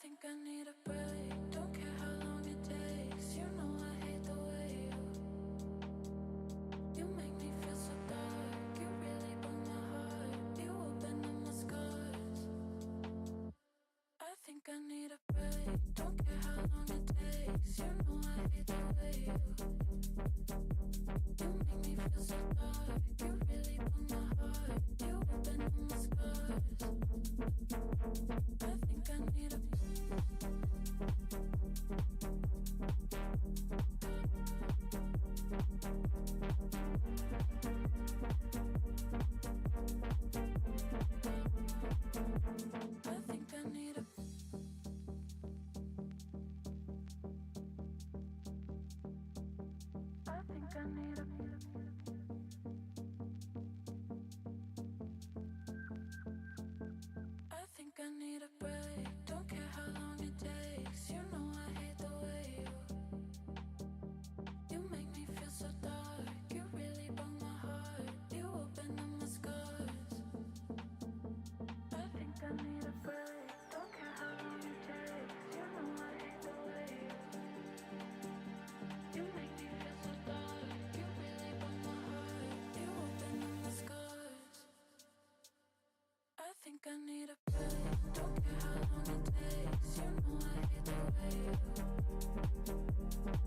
think I need a break. Don't care how long it takes. You know I hate the way you make me feel so dark. You really broke my heart. You open up my scars. I think I need a break. Don't care how long it takes. You know I hate the way you make me feel so dark. You really broke my heart. You open up my scars. I think I need a I think I need a I think I need a I think I need a break. Don't care how long it takes. You know I hate the way you make me feel so dark. You really broke my heart. You open up my scars. I think I need a break. Don't care how long it takes. You know I hate the way you make me feel so dark. You really broke my heart. You open up my scars. I think I need a break. Don't care how long it takes. You know I hate the way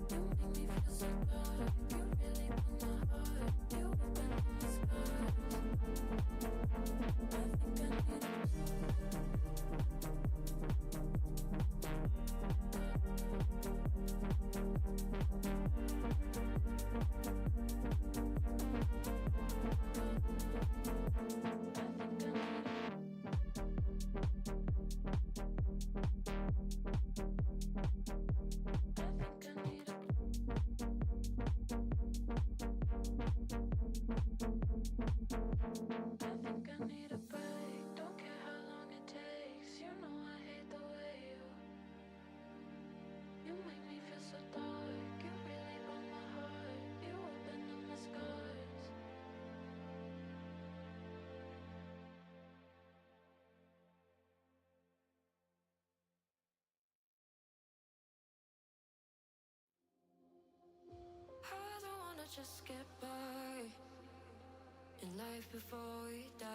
you make me feel so dark. You really broke my heart. You open up my scars. I think I need a just get by in life before we die.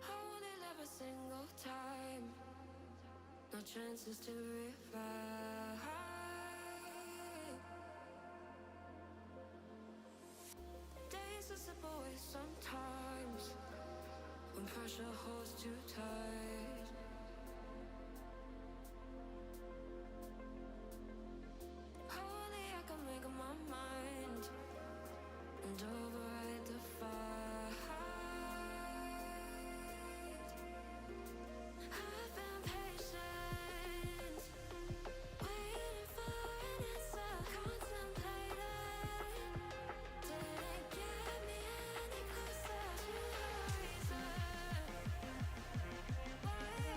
I want it every single time. No chances to revive. Days are slip away sometimes when pressure holds too tight. My mind and override the fight. I've been patient, waiting for an answer, contemplating. Didn't get me any closer to the reason why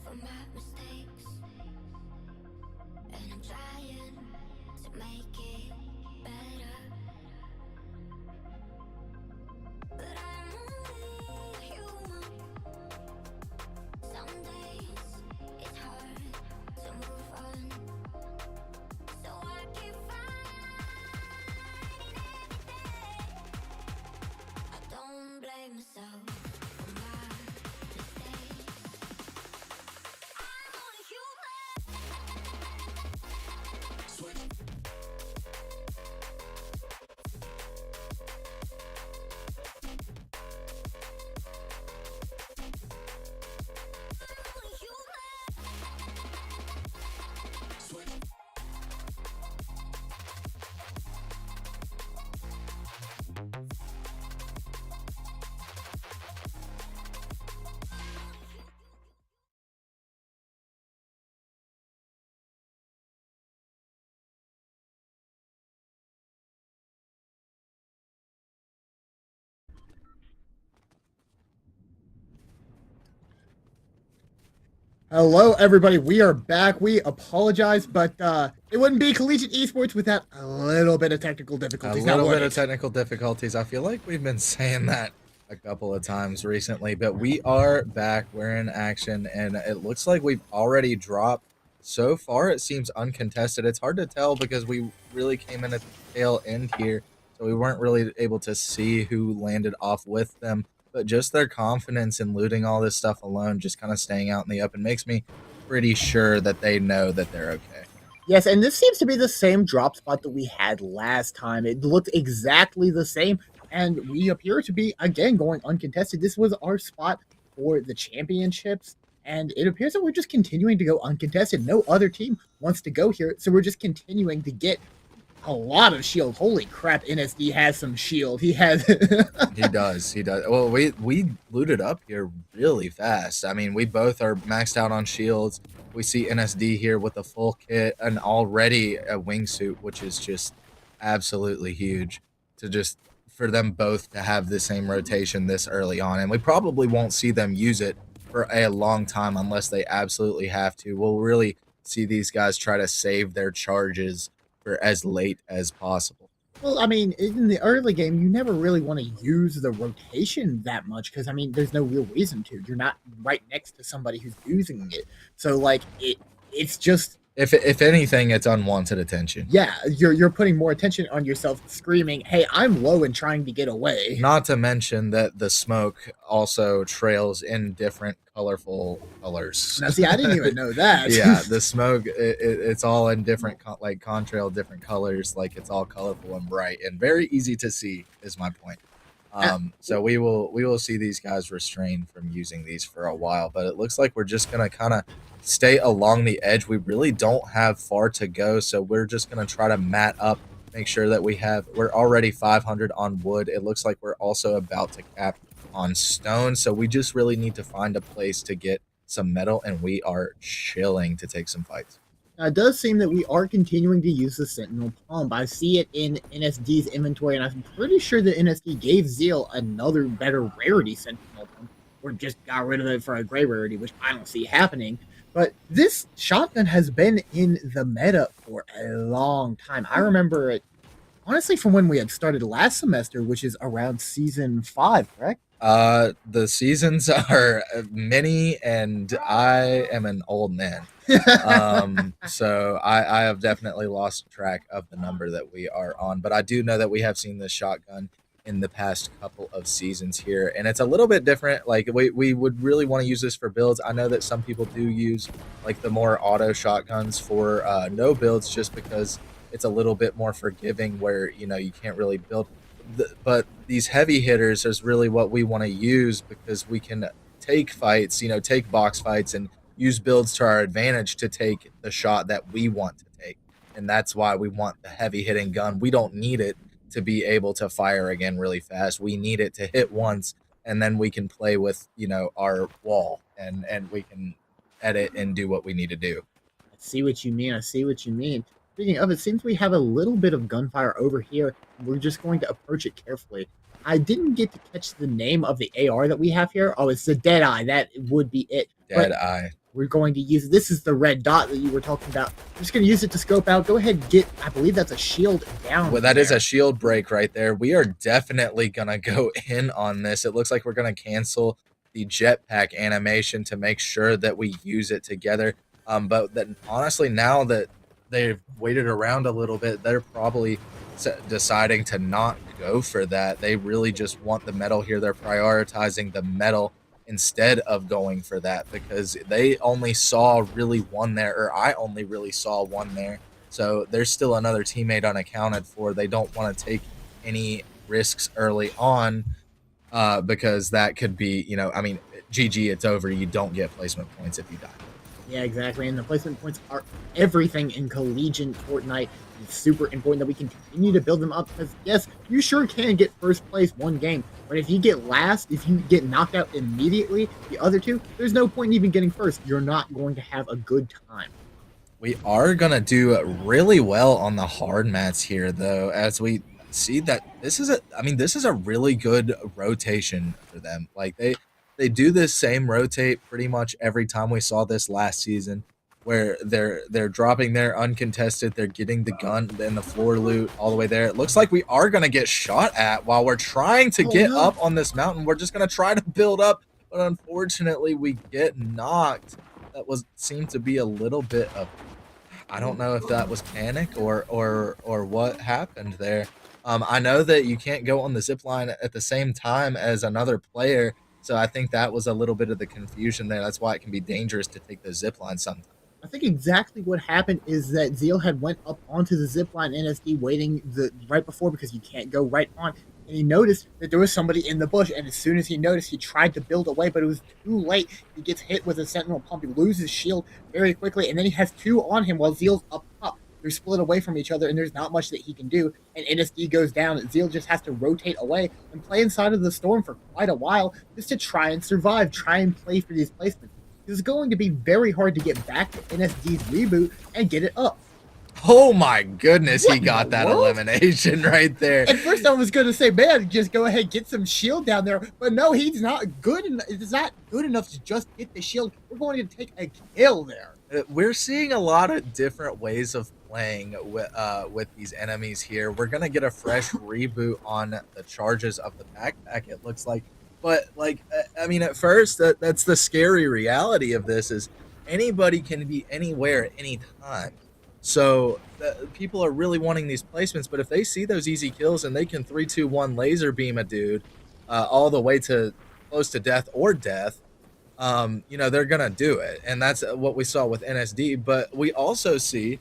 from my mistakes, and I'm trying to make it better. But I'm only human. Some days it's hard to move on, so I keep fighting every day. I don't blame myself for my mistakes. I'm only Hello, everybody. We are back. We apologize, but it wouldn't be Collegiate Esports without a little bit of technical difficulties. A little bit of technical difficulties. I feel like we've been saying that a couple of times recently, but we are back. We're in action, and it looks like we've already dropped. So far, it seems uncontested. It's hard to tell because we really came in at the tail end here, so we weren't really able to see who landed off with them. But just their confidence in looting all this stuff alone, just kind of staying out in the open, makes me pretty sure that they know that they're okay. Yes, and this seems to be the same drop spot that we had last time. It looked exactly the same, and we appear to be, again, going uncontested. This was our spot for the championships, and it appears that we're just continuing to go uncontested. No other team wants to go here, so we're just continuing to get a lot of shield. Holy crap, NSD has some shield. He has He does. Well, we looted up here really fast. I mean, we both are maxed out on shields. We see NSD here with a full kit and already a wingsuit, which is just absolutely huge for them both to have the same rotation this early on. And we probably won't see them use it for a long time unless they absolutely have to. We'll really see these guys try to save their charges for as late as possible. Well, I mean, in the early game, you never really want to use the rotation that much because, I mean, there's no real reason to. You're not right next to somebody who's using it. So, like, it's just... If anything, it's unwanted attention. Yeah, you're putting more attention on yourself, screaming, "Hey, I'm low," and trying to get away. Not to mention that the smoke also trails in different colorful colors. Now, see, I didn't even know that. Yeah, the smoke it's all in different like contrail, different colors. Like it's all colorful and bright and very easy to see. Is my point. So we will see these guys restrained from using these for a while, but it looks like we're just gonna kind of stay along the edge. We really don't have far to go, so we're just gonna try to mat up, make sure that we're already 500 on wood. It looks like we're also about to cap on stone, so we just really need to find a place to get some metal, and we are chilling to take some fights. Now, it does seem that we are continuing to use the Sentinel Palm. I see it in NSD's inventory, and I'm pretty sure that NSD gave Zeal another better rarity Sentinel Palm, or just got rid of it for a gray rarity, which I don't see happening. But this shotgun has been in the meta for a long time. I remember it, honestly, from when we had started last semester, which is around season 5, correct? The seasons are many, and I am an old man. So I have definitely lost track of the number that we are on, but I do know that we have seen this shotgun in the past couple of seasons here, and it's a little bit different. Like we would really want to use this for builds. I know that some people do use like the more auto shotguns for no builds, just because it's a little bit more forgiving, where you can't really build. But these heavy hitters is really what we want to use, because we can take fights, take box fights, and use builds to our advantage to take the shot that we want to take. And that's why we want the heavy hitting gun. We don't need it to be able to fire again really fast. We need it to hit once, and then we can play with, our wall, and we can edit and do what we need to do. I see what you mean. Speaking of, it seems we have a little bit of gunfire over here. We're just going to approach it carefully. I didn't get to catch the name of the AR that we have here. Oh, it's the Deadeye. That would be it. Deadeye. We're going to use, this is the red dot that you were talking about. We're just going to use it to scope out. Go ahead and get, I believe that's a shield down. Well, that is a shield break right there. We are definitely going to go in on this. It looks like we're going to cancel the jetpack animation to make sure that we use it together. But then honestly, now that they've waited around a little bit, they're probably deciding to not go for that. They really just want the medal here. They're prioritizing the medal instead of going for that because they only saw really one there, or I only really saw one there. So there's still another teammate unaccounted for. They don't want to take any risks early on because that could be, I mean, GG, it's over. You don't get placement points if you die. Yeah, exactly. And the placement points are everything in collegiate Fortnite. It's super important that we continue to build them up because, yes, you sure can get first place one game. But if you get last, if you get knocked out immediately, the other two, there's no point in even getting first. You're not going to have a good time. We are going to do really well on the hard mats here, though, as we see that this is a really good rotation for them. Like, they do this same rotate pretty much every time. We saw this last season where they're dropping their uncontested, they're getting the gun and the floor loot all the way there. It looks like we are going to get shot at while we're trying to get up on this mountain. We're just going to try to build up, but unfortunately we get knocked. That seemed to be a little bit of, I don't know if that was panic or what happened there. I know that you can't go on the zip line at the same time as another player, so I think that was a little bit of the confusion there. That's why it can be dangerous to take the zip line sometimes. I think exactly what happened is that Zeal had went up onto the zipline NSD waiting right before because you can't go right on. And he noticed that there was somebody in the bush. And as soon as he noticed, he tried to build away, but it was too late. He gets hit with a sentinel pump. He loses shield very quickly. And then he has two on him while Zeal's up top. They're split away from each other, and there's not much that he can do. And NSD goes down. Zeal just has to rotate away and play inside of the storm for quite a while just to try and survive, try and play for these placements. It's going to be very hard to get back to NSD's reboot and get it up. Oh my goodness, he got that elimination right there. At first I was going to say, man, just go ahead, get some shield down there. But no, he's not good enough. It's not good enough to just get the shield. We're going to take a kill there. We're seeing a lot of different ways of playing with these enemies here. We're going to get a fresh reboot on the charges of the backpack, it looks like. But, like, I mean, at first, that's the scary reality of this is anybody can be anywhere at any time. So people are really wanting these placements, but if they see those easy kills and they can 3-2-1 laser beam a dude all the way to close to death or death, they're going to do it. And that's what we saw with NSD. But we also see,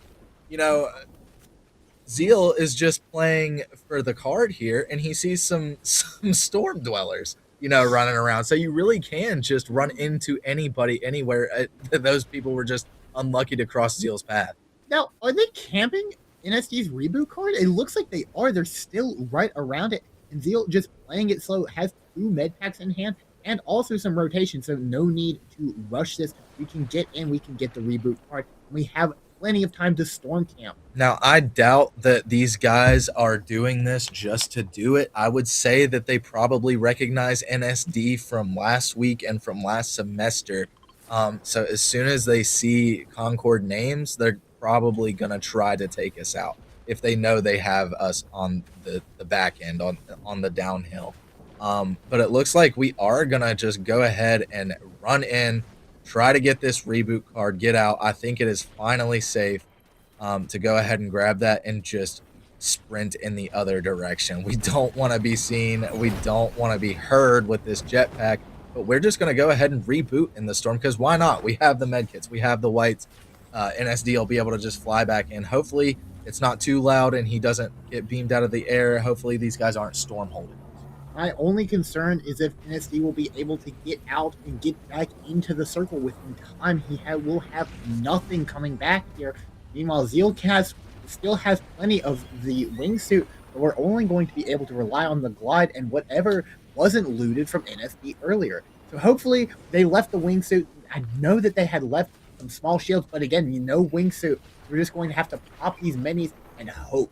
Zeal is just playing for the card here, and he sees some storm dwellers, running around. So you really can just run into anybody anywhere. Those people were just unlucky to cross Zeal's path. Now, are they camping NSD's reboot card? It looks like they are. They're still right around it. And Zeal just playing it slow, has 2 med packs in hand and also some rotation. So no need to rush this. We can get in. We can get the reboot card. We have plenty of time to storm camp. Now, I doubt that these guys are doing this just to do it. I would say that they probably recognize NSD from last week and from last semester. So as soon as they see Concord names, they're probably going to try to take us out if they know they have us on the back end, on the downhill. But it looks like we are going to just go ahead and run in, try to get this reboot card, get out. I think it is finally safe to go ahead and grab that and just sprint in the other direction. We don't want to be seen. We don't want to be heard with this jetpack, but we're just going to go ahead and reboot in the storm because why not? We have the medkits. We have the whites. NSD will be able to just fly back in. Hopefully it's not too loud and he doesn't get beamed out of the air. Hopefully these guys aren't storm holding. My only concern is if NSD will be able to get out and get back into the circle within time. He will have nothing coming back here. Meanwhile, Zealcast still has plenty of the wingsuit, but we're only going to be able to rely on the glide and whatever wasn't looted from NSD earlier. So hopefully they left the wingsuit. I know that they had left some small shields, but again, wingsuit. We're just going to have to pop these minis and hope.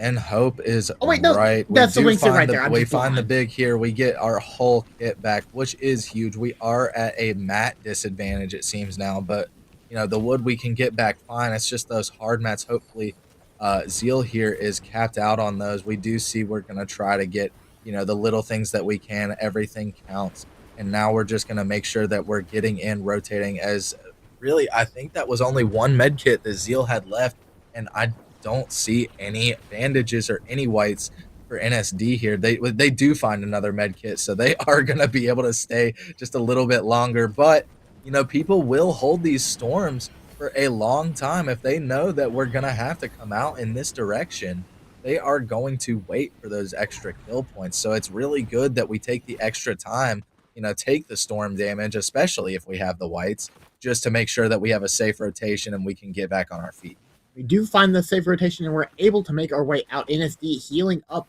And hope is Oh wait, no, right. We that's the do wingsuit right find there. I'm we just find the blind. big here. We get our whole kit back, which is huge. We are at a mat disadvantage, it seems now, but the wood we can get back fine. It's just those hard mats. Hopefully, Zeal here is capped out on those. We do see we're gonna try to get the little things that we can. Everything counts, and now we're just gonna make sure that we're getting in, rotating. As really, I think that was only one med kit that Zeal had left, and I don't see any bandages or any whites for NSD here. They do find another med kit, so they are going to be able to stay just a little bit longer. But people will hold these storms for a long time if they know that we're going to have to come out in this direction. They are going to wait for those extra kill points. So it's really good that we take the extra time, take the storm damage, especially if we have the whites, just to make sure that we have a safe rotation and we can get back on our feet. We do find the safe rotation, and we're able to make our way out. NSD healing up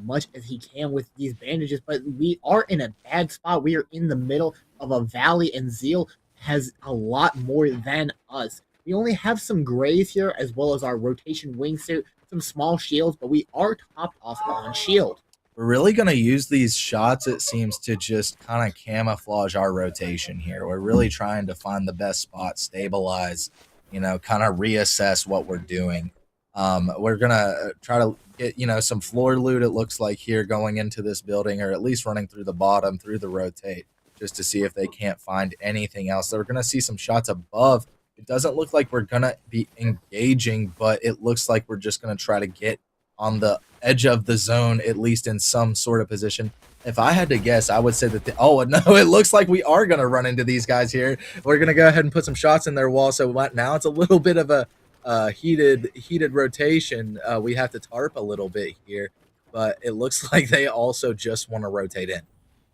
much as he can with these bandages, but we are in a bad spot. We are in the middle of a valley, and Zeal has a lot more than us. We only have some grays here, as well as our rotation wingsuit, some small shields, but we are topped off on shield. We're really going to use these shots, it seems, to just kind of camouflage our rotation here. We're really trying to find the best spot, stabilize, kind of reassess what we're doing. We're going to try to get, some floor loot, it looks like, here going into this building, or at least running through the bottom, through the rotate, just to see if they can't find anything else. So we're going to see some shots above. It doesn't look like we're going to be engaging, but it looks like we're just going to try to get on the edge of the zone, at least in some sort of position. If I had to guess, I would say that oh no, it looks like we are going to run into these guys here. We're going to go ahead and put some shots in their wall. So now it's a little bit of a heated rotation. We have to tarp a little bit here, but it looks like they also just want to rotate in.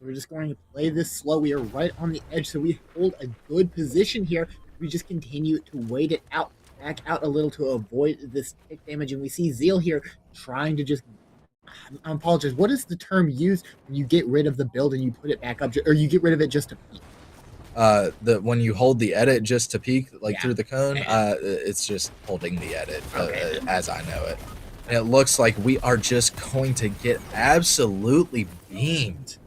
We're just going to play this slow. We are right on the edge, so we hold a good position here. We just continue to wait it out, back out a little to avoid this tick damage, and we see Zeal here trying to just, I apologize, what is the term used when you get rid of the build and you put it back up, or you get rid of it just to peek? When you hold the edit just to peek, Yeah. through the cone, it's just holding the edit, Okay. as I know it. And it looks like we are just going to get absolutely beamed.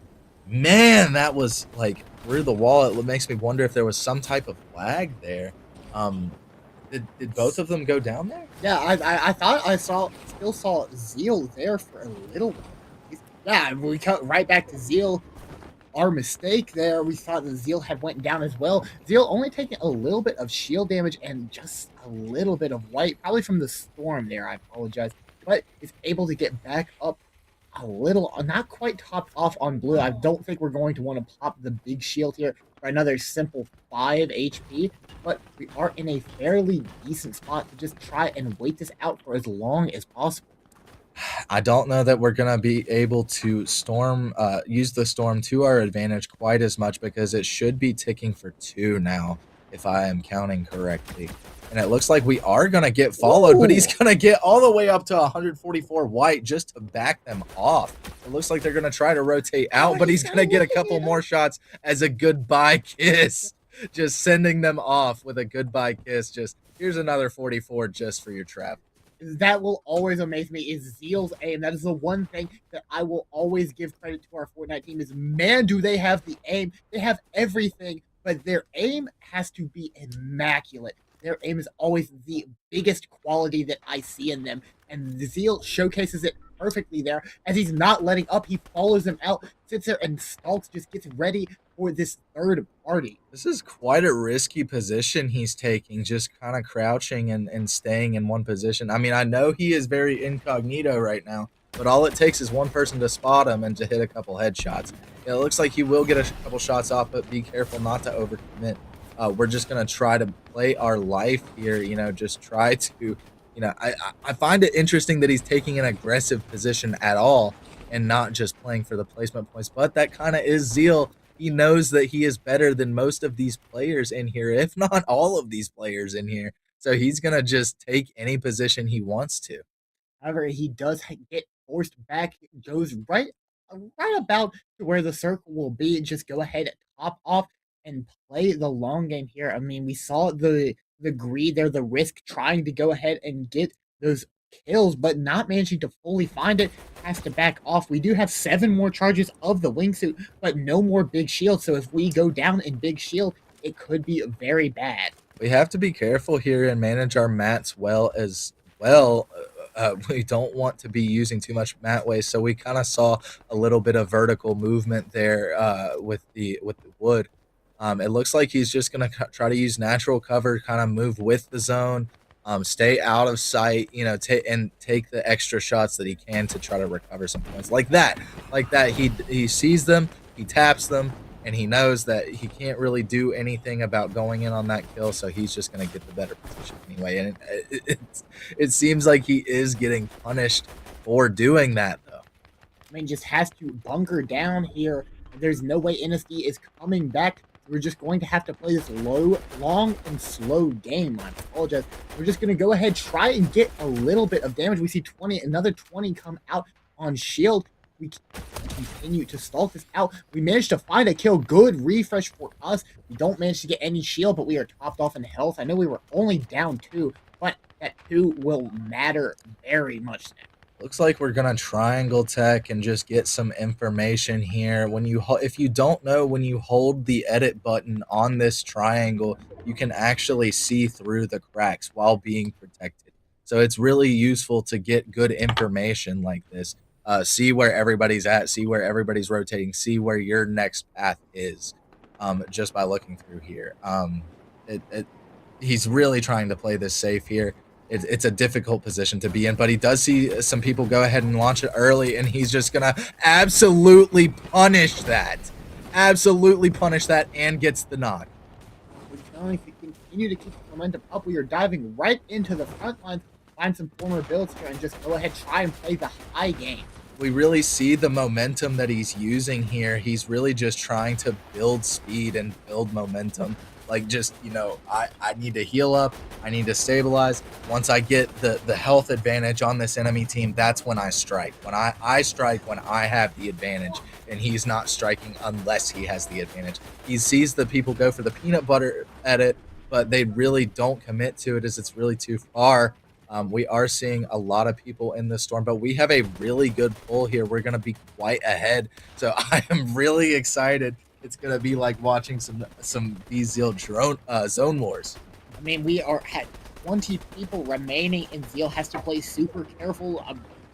Man, that was like through the wall. It makes me wonder if there was some type of lag there. Did both of them go down there? Yeah, I thought I still saw Zeal there for a little while. Yeah, we cut right back to Zeal. Our mistake there. We thought the Zeal had went down as well. Zeal only taking a little bit of shield damage and just a little bit of white, probably from the storm there. I apologize, but is able to get back up a little, not quite topped off on blue. I don't think we're going to want to pop the big shield here for another simple 5 HP, but we are in a fairly decent spot to just try and wait this out for as long as possible. I don't know that we're going to be able to use the storm to our advantage quite as much, because it should be ticking for 2 now, if I am counting correctly. And it looks like we are going to get followed, but he's going to get all the way up to 144 white just to back them off. It looks like they're going to try to rotate out, but he's going to get a couple more shots as a goodbye kiss. Just sending them off with a goodbye kiss. Just, here's another 44 just for your trap. That will always amaze me is Zeal's aim. That is the one thing that I will always give credit to our Fortnite team is, man, do they have the aim. They have everything, but their aim has to be immaculate. Their aim is always the biggest quality that I see in them, and Zeal showcases it perfectly there. As he's not letting up, he follows them out, sits there and stalks, just gets ready for this third party. This is quite a risky position he's taking, just kind of crouching and staying in one position. I mean, I know he is very incognito right now, but all it takes is one person to spot him and to hit a couple headshots. It looks like he will get a couple shots off, but be careful not to overcommit. We're just going to try to play our life here, just try to, I find it interesting that he's taking an aggressive position at all and not just playing for the placement points, but that kind of is Zeal. He knows that he is better than most of these players in here, if not all of these players in here. So he's going to just take any position he wants to. However, he does get forced back, goes right about to where the circle will be. Just go ahead and top off and play the long game here. I mean, we saw the greed there, the risk trying to go ahead and get those kills, but not managing to fully find it, has to back off. We do have 7 more charges of the wingsuit, but no more big shield. So if we go down in big shield, it could be very bad. We have to be careful here and manage our mats well as well. We don't want to be using too much mat waste, so we kind of saw a little bit of vertical movement there with the wood. It looks like he's just gonna try to use natural cover, kind of move with the zone, stay out of sight, and take the extra shots that he can to try to recover some points like that. He sees them, he taps them, and he knows that he can't really do anything about going in on that kill, so he's just going to get the better position anyway. And it seems like he is getting punished for doing that, though. I mean, just has to bunker down here. There's no way NSD is coming back. We're just going to have to play this long and slow game. I apologize. We're just going to go ahead, try and get a little bit of damage. We see another 20 come out on shield. We continue to stalk this out. We managed to find a kill. Good refresh for us. We don't manage to get any shield, but we are topped off in health. I know we were only down 2, but that 2 will matter very much now. Looks like we're gonna triangle tech and just get some information here. If you don't know, when you hold the edit button on this triangle, you can actually see through the cracks while being protected. So it's really useful to get good information like this. See where everybody's at, see where everybody's rotating, see where your next path is, just by looking through here. He's really trying to play this safe here. It's a difficult position to be in, but he does see some people go ahead and launch it early, and he's just gonna absolutely punish that. Absolutely punish that, and gets the knock. We're going to continue to keep the momentum up. We are diving right into the front lines, find some former builds here, and just go ahead, try and play the high game. We really see the momentum that he's using here. He's really just trying to build speed and build momentum. Like, just, I need to heal up. I need to stabilize. Once I get the health advantage on this enemy team, that's when I strike. When I strike when I have the advantage, and he's not striking unless he has the advantage. He sees the people go for the peanut butter edit, but they really don't commit to it as it's really too far. We are seeing a lot of people in the storm, but we have a really good pull here. We're going to be quite ahead. So I am really excited. It's going to be like watching some Zeal zone wars. I mean, we are at 20 people remaining, and Zeal has to play super careful.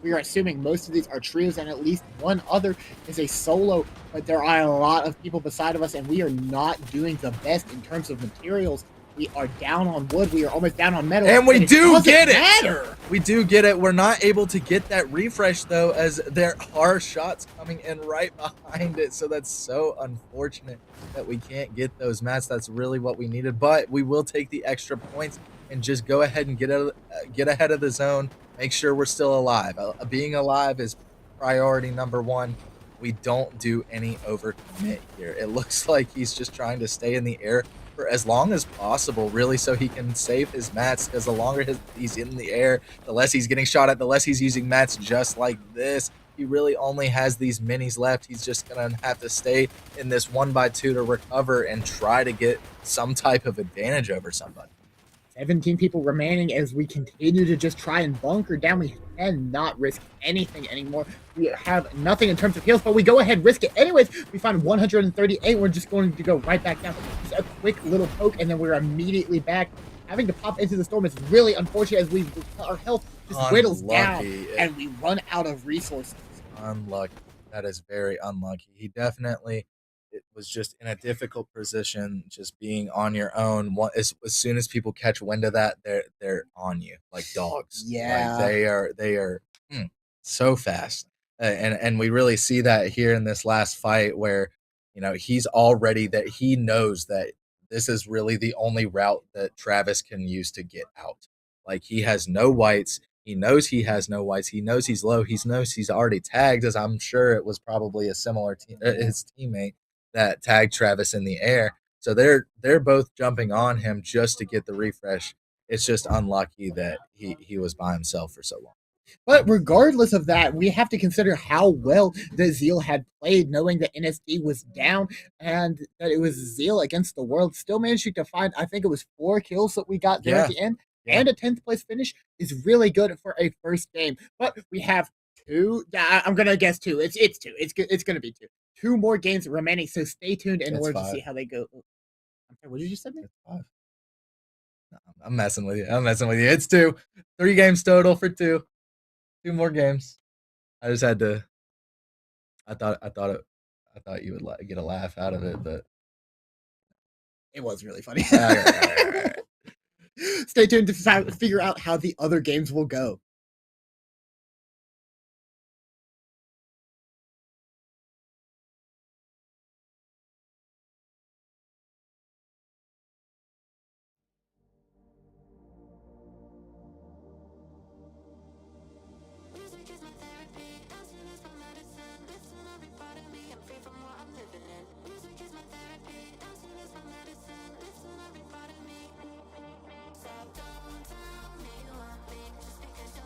We are assuming most of these are trios, and at least one other is a solo, but there are a lot of people beside of us, and we are not doing the best in terms of materials. We are down on wood. We are almost down on metal. And we do get it. Matter. We do get it. We're not able to get that refresh, though, as there are shots coming in right behind it. So that's so unfortunate that we can't get those mats. That's really what we needed. But we will take the extra points and just go ahead and get ahead of the zone. Make sure we're still alive. Being alive is priority number 1. We don't do any overcommit here. It looks like he's just trying to stay in the air for as long as possible, really, so he can save his mats, because the longer he's in the air, the less he's getting shot at, the less he's using mats just like this. He really only has these minis left. He's just going to have to stay in this 1x2 to recover and try to get some type of advantage over somebody. 17 people remaining as we continue to just try and bunker down. We cannot risk anything anymore. We have nothing in terms of heals, but we go ahead, risk it anyways. We find 138. We're just going to go right back down. Just a quick little poke, and then we're immediately back. Having to pop into the storm is really unfortunate, as our health just whittles down, and we run out of resources. Unlucky. That is very unlucky. He definitely... It was just in a difficult position, just being on your own. As soon as people catch wind of that, they're on you like dogs. Yeah, like they are so fast, and we really see that here in this last fight, where he's already that he knows that this is really the only route that Travis can use to get out. Like, he has no whites. He knows he has no whites. He knows he's low. He knows he's already tagged, as I'm sure it was probably a similar his teammate that tagged Travis in the air. So they're both jumping on him just to get the refresh. It's just unlucky that he was by himself for so long. But regardless of that, we have to consider how well the Zeal had played, knowing that NSD was down and that it was Zeal against the world. Still managing to find, I think it was 4 kills that we got there at the end. and a 10th place finish is really good for a first game. But we have two. I'm gonna guess two. It's two. It's gonna be two. Two more games remaining. So stay tuned in order to see how they go. I'm sorry, what did you say? It's 5. No, I'm messing with you. It's 2. 3 games total for 2. 2 more games. I just had to. I thought you would get a laugh out of it, but it was really funny. all right. Stay tuned to figure out how the other games will go. Music is my therapy, dancing is my medicine. Lifting every part of me, I'm free from what I'm living in. Music is my therapy, dancing is my medicine. Lifting every part of me. So don't tell me you want me just because you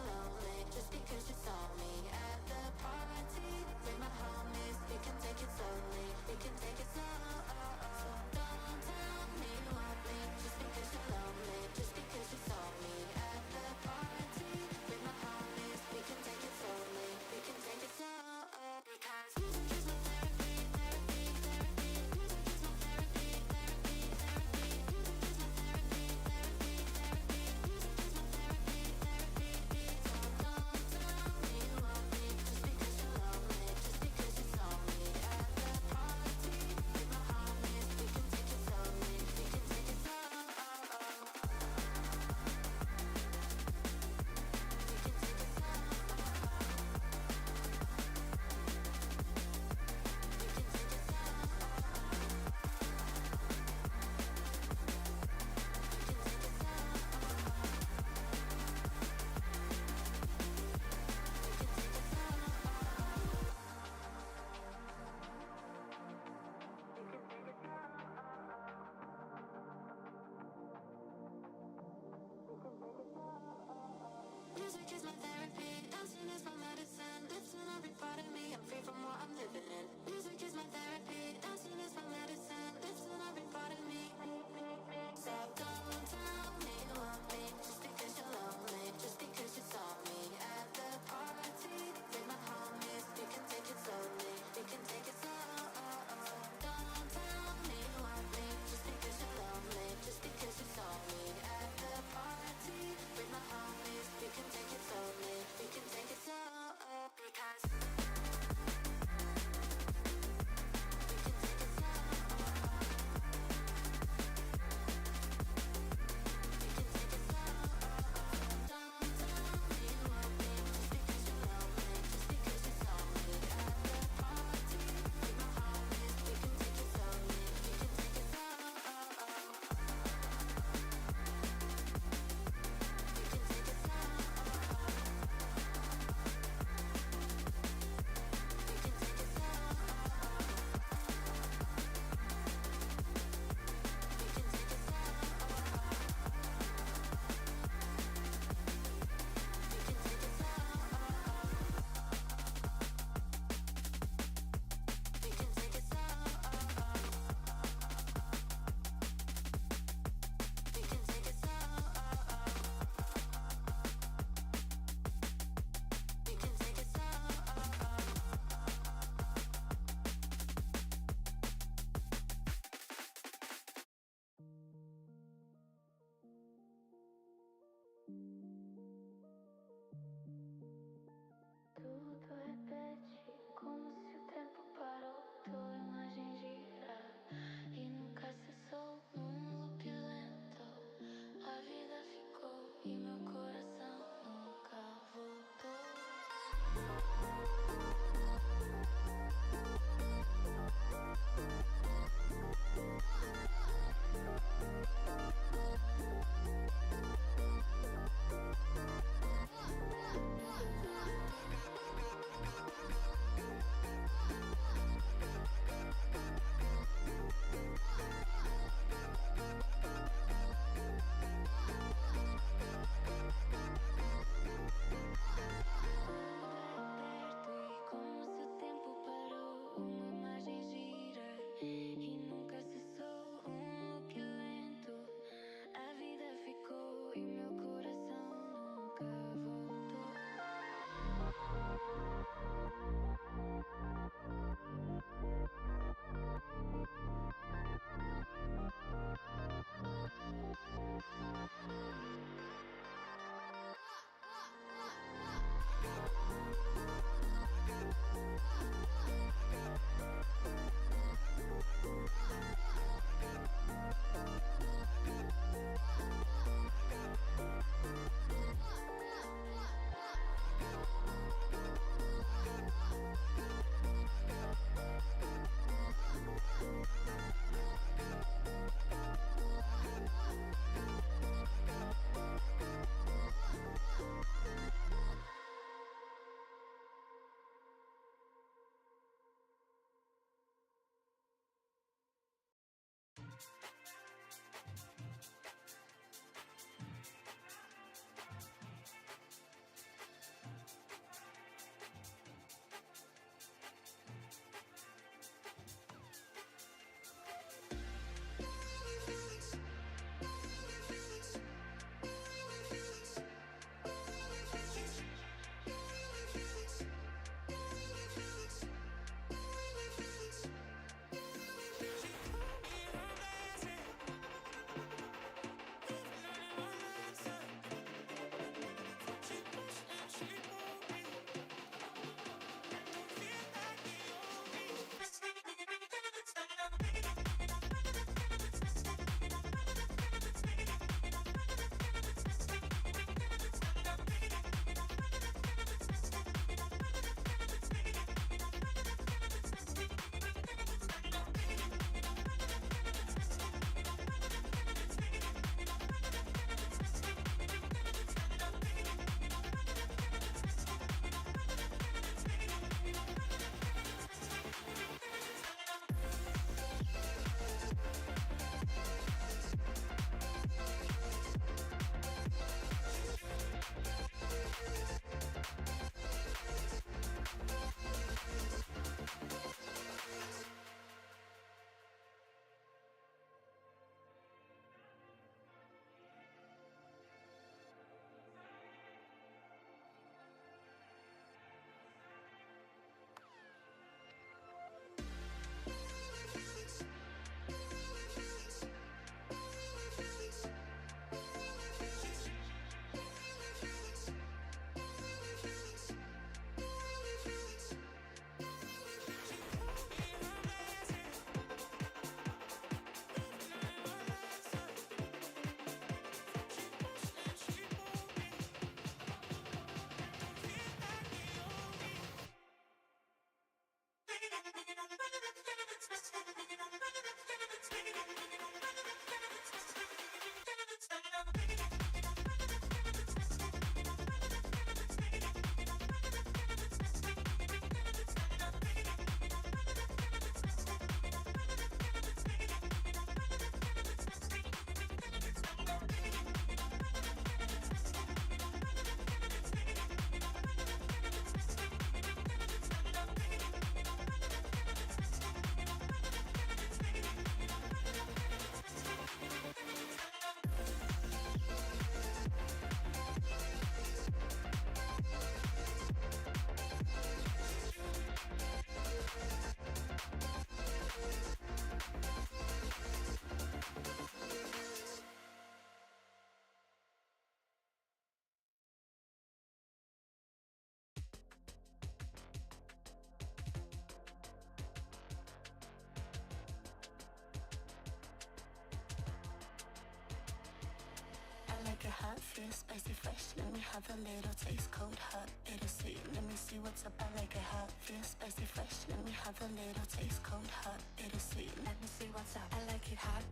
Like a hot, fierce, spicy, fresh. Let me have a little taste, cold, hot, bittersweet. Let me see what's up. I like it hot, fierce, spicy, fresh. Let me have a little taste, cold, hot, bittersweet. Let me see what's up. I like it hot.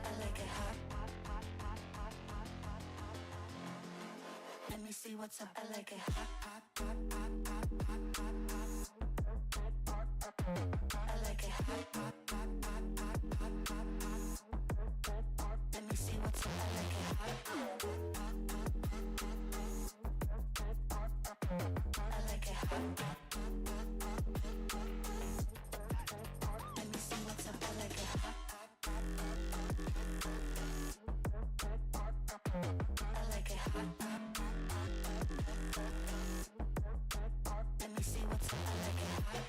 I like it hot. Let me see what's up. I like it hot. I like it hot. Let me see what's up. I like it hot. I like it hot. Let me see what's up. I like it hot. I like it hot. Let me see what's up. I like it hot.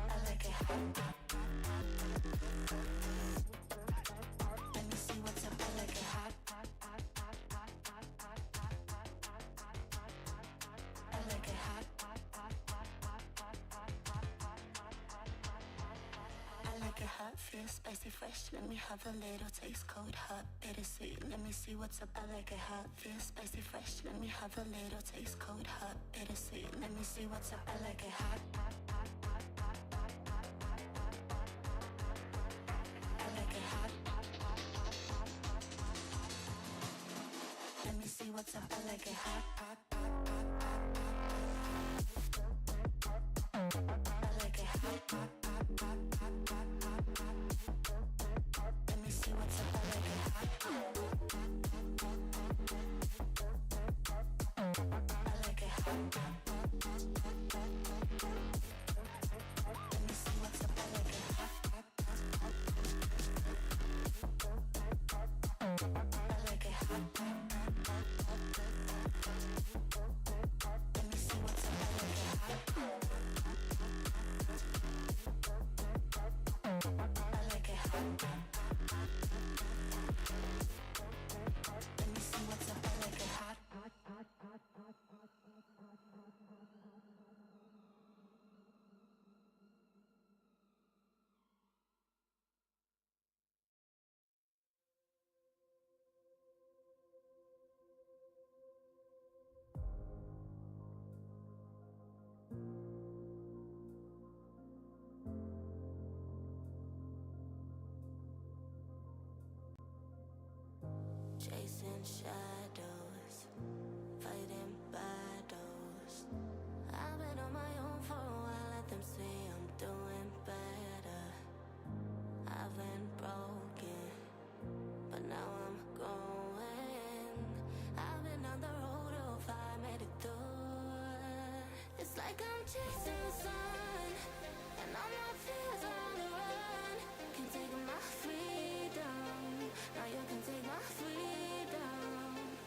I like it hot. Let me see what's up. I like it hot. I like it hot. I like it hot, fierce, spicy, fresh. Let me have a little taste, cold, hot, bittersweet. Let me see what's up. I like it hot, fierce, spicy, fresh. Let me have a little taste, cold, hot, bittersweet. Let me see what's up. I like it hot. I like it hot. Let me see what's up. I like it hot. I like it hot. Let me see what's up. I like it hot. I like it hot. Let me see what's up. I like it hot. I like it hot. Let me see what's up. I like it hot. I like it hot. Let me see what's up. I like it hot. Chasing shadows, fighting battles. I've been on my own for a while, let them say I'm doing better. I've been broken, but now I'm going. I've been on the road of I made it through. It's like I'm chasing the sun, and all my fears are on the run. Can take my freedom, now you can take my freedom.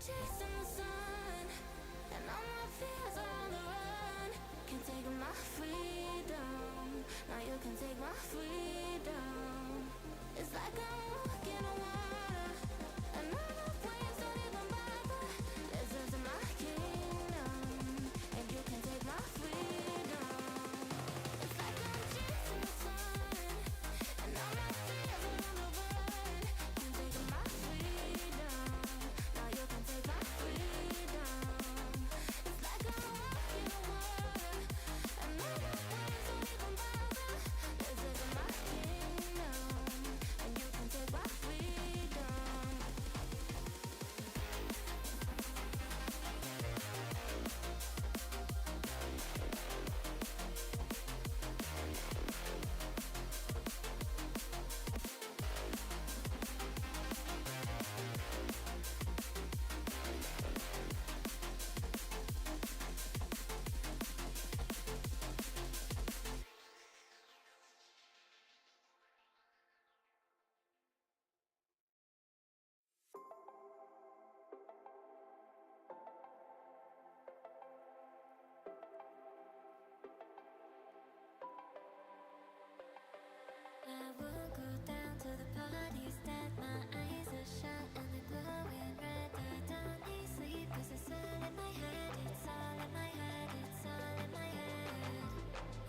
chasing the sun, and all my fears are on the run. Can't take my freedom. Now you can take my freedom. It's like I'm walking on water, and all the waves don't even bother. Listen to my kingdom, and you can take my freedom. It's like I'm chasing the sun, and all my fears are on the run. Can't take my freedom. Now you can take my freedom. It's like I'm walking on water, and all the waves don't even bother. Listen to my kingdom, and you can take my freedom. I will go down to the parties that my eyes are shut and they're glowing red. I don't need sleep 'cause it's all in my head. It's all in my head. It's all in my head.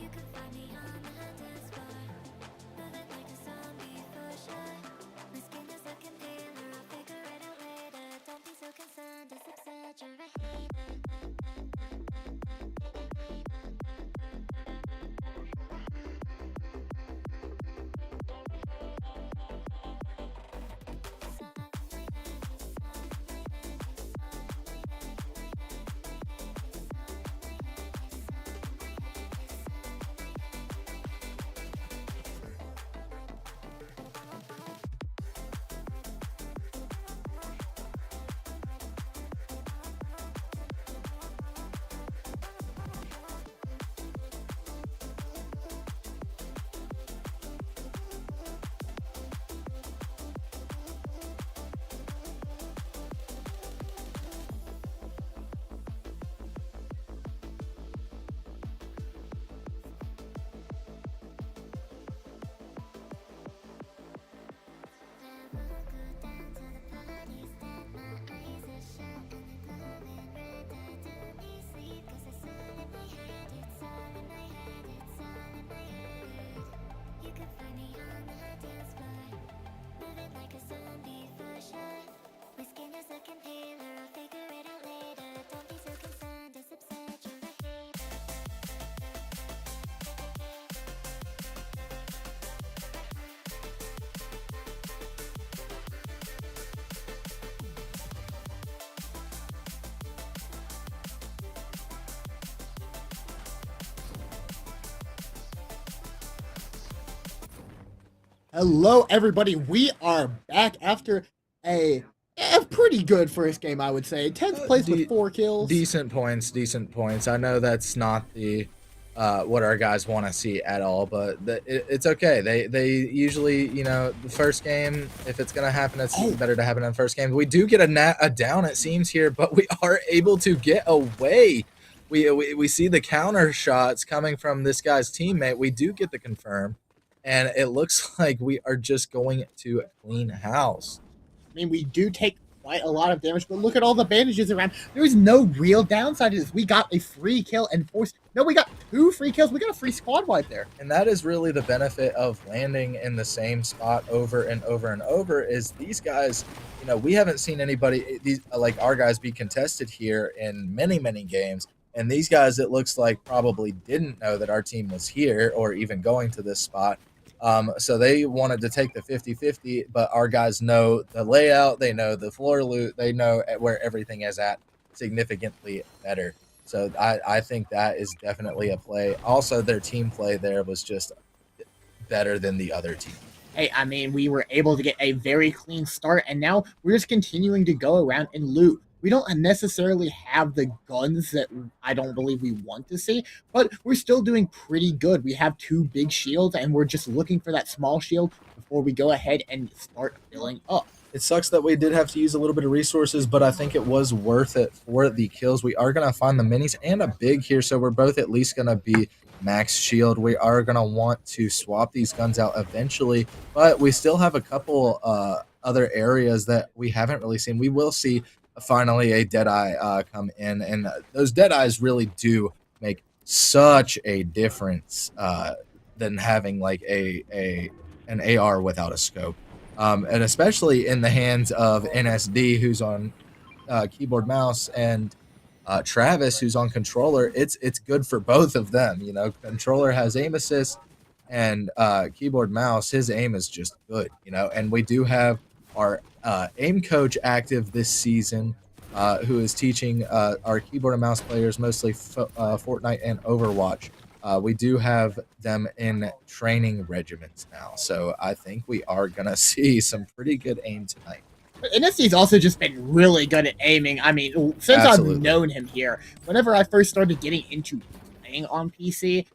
You can find me on the dance floor, moving like a zombie for sure. My skin is looking paler. I'll figure it out later. Don't be so concerned. It's exaggerated. Hello, everybody. We are back after a pretty good first game, I would say. 10th place with 4 kills. Decent points. I know that's not the what our guys want to see at all, but it's okay. They usually, the first game, if it's gonna happen, it's better to happen in the first game. We do get a down, it seems here, but we are able to get away. We see the counter shots coming from this guy's teammate. We do get the confirm. And it looks like we are just going to clean house. I mean, we do take quite a lot of damage, but look at all the bandages around. There is no real downside to this. We got a free kill and forced. No, we got 2 free kills. We got a free squad wipe there. And that is really the benefit of landing in the same spot over and over and over. Is these guys, we haven't seen anybody like our guys be contested here in many games. And these guys, it looks like, probably didn't know that our team was here or even going to this spot. So they wanted to take the 50-50, but our guys know the layout, they know the floor loot, they know where everything is at significantly better. So I think that is definitely a play. Also, their team play there was just better than the other team. Hey, I mean, we were able to get a very clean start, and now we're just continuing to go around and loot. We don't necessarily have the guns that I don't believe we want to see, but we're still doing pretty good. We have 2 big shields, and we're just looking for that small shield before we go ahead and start filling up. It sucks that we did have to use a little bit of resources, but I think it was worth it for the kills. We are going to find the minis and a big here, so we're both at least going to be max shield. We are going to want to swap these guns out eventually, but we still have a couple other areas that we haven't really seen. We will see finally a Deadeye come in, and those Deadeyes really do make such a difference than having like an AR without a scope. And especially in the hands of NSD, who's on keyboard mouse, and Travis, who's on controller. It's good for both of them. You know, controller has aim assist, and keyboard mouse, his aim is just good. You know, and we do have our aim coach active this season, who is teaching our keyboard and mouse players mostly Fortnite and Overwatch. We do have them in training regiments now, so I think we are gonna see some pretty good aim tonight. NSD's also just been really good at aiming. I mean, since Absolutely. I've known him here, whenever I first started getting into playing on PC,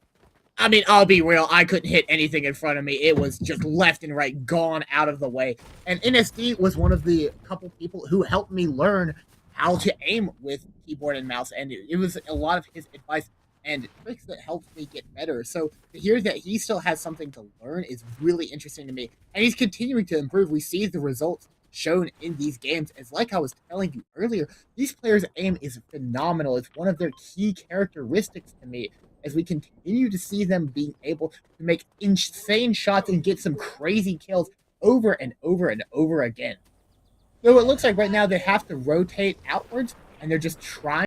I mean, I'll be real, I couldn't hit anything in front of me. It was just left and right, gone out of the way. And NSD was one of the couple people who helped me learn how to aim with keyboard and mouse, and it was a lot of his advice and tricks that helped me get better. So to hear that he still has something to learn is really interesting to me. And he's continuing to improve. We see the results shown in these games. As like I was telling you earlier, these players' aim is phenomenal. It's one of their key characteristics to me, as we continue to see them being able to make insane shots and get some crazy kills over and over and over again. So it looks like right now they have to rotate outwards, and they're just trying